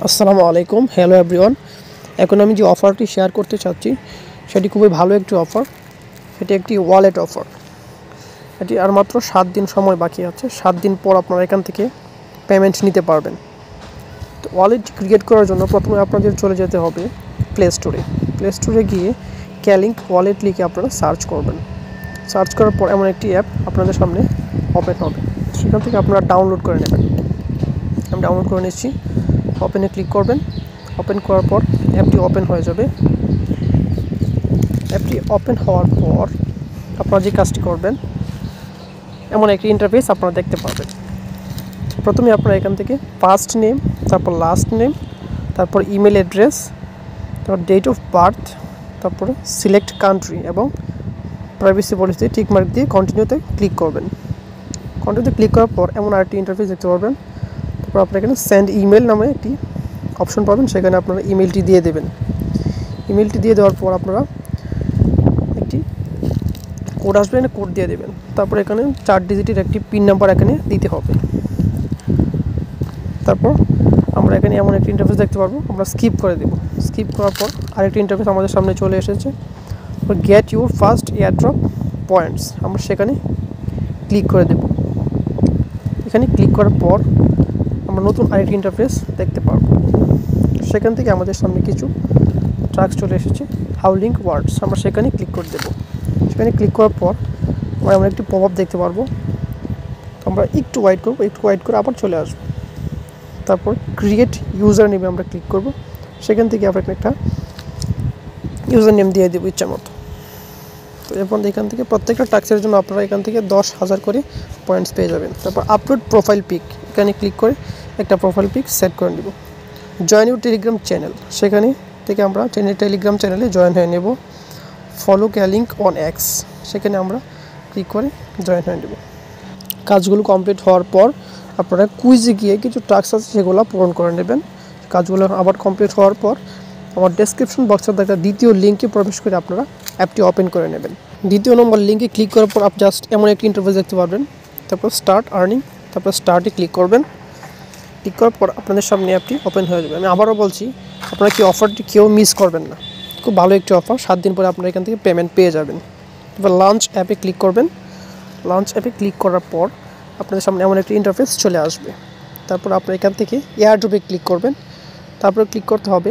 আসসালামু আলাইকুম, hello everyone. এখন আমি যে অফারটি শেয়ার করতে চাচ্ছি সেটি খুবই ভালো একটি অফার। সেটি একটি ওয়ালেট অফার। এটি আর মাত্র 7 দিন সময় বাকি আছে। 7 দিন পর আপনারা এখান থেকে পেমেন্ট নিতে পারবেন। তো ওয়ালেট ক্রিয়েট করার জন্য প্রথমে আপনাদের চলে যেতে হবে প্লে স্টোরে গিয়ে ক্যালিঙ্ক ওয়ালেট লিখে আপনারা সার্চ করবেন। সার্চ করার পর এমন একটি অ্যাপ আপনাদের সামনে ওপেন হবে, সেখান থেকে আপনারা ডাউনলোড করে নেবেন। আমি ডাউনলোড করে নিচ্ছি। ওপেনে ক্লিক করবেন। ওপেন করার পর অ্যাপটি ওপেন হয়ে যাবে। অ্যাপটি ওপেন হওয়ার পর আপনারা যে কাজটি করবেন, এমন একটি ইন্টারফেস আপনারা দেখতে পাবেন। প্রথমে আপনারা এখান থেকে ফার্স্ট নেম, তারপর লাস্ট নেম, তারপর ইমেল অ্যাড্রেস, তারপর ডেট অফ বার্থ, তারপর সিলেক্ট কান্ট্রি এবং প্রাইভেসি পলিসি টিকমার্ক দিয়ে কন্টিনিউতে ক্লিক করবেন। কন্টিনিউতে ক্লিক করার পর এমন আরেকটি ইন্টারফেস দেখতে পারবেন। তারপর আপনারা এখানে সেন্ড ইমেল নামে একটি অপশন পাবেন, সেখানে আপনারা ইমেলটি দিয়ে দেবেন। ইমেলটি দিয়ে দেওয়ার পর আপনারা একটি কোড আসবে, কোড দিয়ে দেবেন। তারপর এখানে 4 ডিজিটের একটি পিন নাম্বার এখানে দিতে হবে। তারপর আমরা এখানে এমন একটি ইন্টারফেস দেখতে পারবো, আমরা স্কিপ করে দেব। স্কিপ করার পর আরেকটি ইন্টারফেস আমাদের সামনে চলে এসেছে, get your first airdrop points. আমরা সেখানে ক্লিক করে দেব। এখানে ক্লিক করার পর আমরা নতুন আরেকটি ইন্টারফেস দেখতে পারবো। সেখান থেকে আমাদের সামনে কিছু ট্রাক্স চলে এসেছে, হাউলিং ওয়ার্ডস। আমরা সেখানে ক্লিক করে দেবো। সেখানে ক্লিক করার পর আমরা একটি পপ আপ দেখতে পারবো। আমরা একটু ওয়েট করবো, একটু ওয়েট করে আবার চলে আসবো। তারপর ক্রিয়েট ইউজার নেমে আমরা ক্লিক করব। সেখান থেকে আমরা একটা ইউজার নেম দিয়ে দেবো ইচ্ছা মতো। তো এরপর এখান থেকে প্রত্যেকটা টাস্কের জন্য আপনারা এখান থেকে 10,000 করে পয়েন্টস পেয়ে যাবেন। তারপর আপলোড প্রোফাইল পিক, এখানে ক্লিক করে একটা প্রোফাইল পিক সেট করে নেব। জয়েন ইউর টেলিগ্রাম চ্যানেল, সেখানে থেকে আমরা টেলিগ্রাম চ্যানেলে জয়েন হয়ে নেব। ফলো ক্যালিঙ্ক অন এক্স, সেখানে আমরা ক্লিক করে জয়েন হয়ে নেব। কাজগুলো কমপ্লিট হওয়ার পর আপনারা কুইজে গিয়ে কিছু টাস্ক আছে সেগুলো পূরণ করে নেবেন। কাজগুলো আবার কমপ্লিট হওয়ার পর আমার ডেসক্রিপশন বক্সে দেখা দ্বিতীয় লিঙ্কে প্রবেশ করে আপনারা অ্যাপটি ওপেন করে নেবেন। দ্বিতীয় নম্বর লিঙ্কে ক্লিক করার পর আপনি জাস্ট এমন একটি ইন্টারফেস দেখতে পারবেন। তারপর স্টার্ট আর্নিং, তারপর স্টার্টে ক্লিক করবেন। ক্লিক করার পর আপনাদের সামনে অ্যাপটি ওপেন হয়ে যাবে। আমি আবারও বলছি, আপনারা কি অফারটি কেউ মিস করবেন না। খুব ভালো একটি অফার। 7 দিন পরে আপনারা এখান থেকে পেমেন্ট পেয়ে যাবেন। এবার লঞ্চ অ্যাপে ক্লিক করবেন। লঞ্চ অ্যাপে ক্লিক করার পর আপনাদের সামনে এমন একটি ইন্টারফেস চলে আসবে। তারপর আপনারা এখান থেকে এয়ারড্রপে ক্লিক করবেন। তারপরে ক্লিক করতে হবে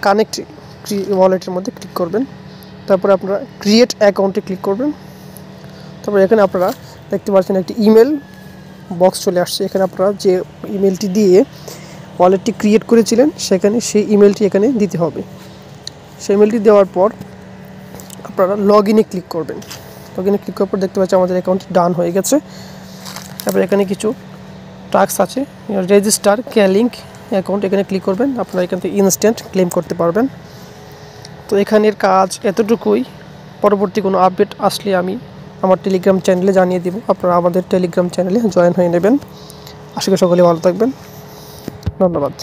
কানেক্ট ওয়ালেটের মধ্যে ক্লিক করবেন। তারপরে আপনারা ক্রিয়েট অ্যাকাউন্টে ক্লিক করবেন। তারপর এখানে আপনারা দেখতে পাচ্ছেন একটি ইমেল বক্স চলে আসছে। এখানে আপনারা যে ইমেলটি দিয়ে ওয়ালেটটি ক্রিয়েট করেছিলেন সেখানে সেই ইমেলটি এখানে দিতে হবে। সেই ইমেলটি দেওয়ার পর আপনারা লগ ইনে ক্লিক করবেন। লগ ইনে ক্লিক করার পর দেখতে পাচ্ছেন আমাদের অ্যাকাউন্টটি ডান হয়ে গেছে। তারপর এখানে কিছু টাস্ক আছে, রেজিস্টার ক্যালিঙ্ক অ্যাকাউন্ট, এখানে ক্লিক করবেন। আপনারা এখান থেকে ইনস্ট্যান্ট ক্লেম করতে পারবেন। তো এখানের কাজ এতটুকুই। পরবর্তী কোনো আপডেট আসলে আমি আমার টেলিগ্রাম চ্যানেলে জানিয়ে দেব। আপনারা আমাদের টেলিগ্রাম চ্যানেলে জয়েন হয়ে নেবেন। আশা করি সকলে ভালো থাকবেন। ধন্যবাদ।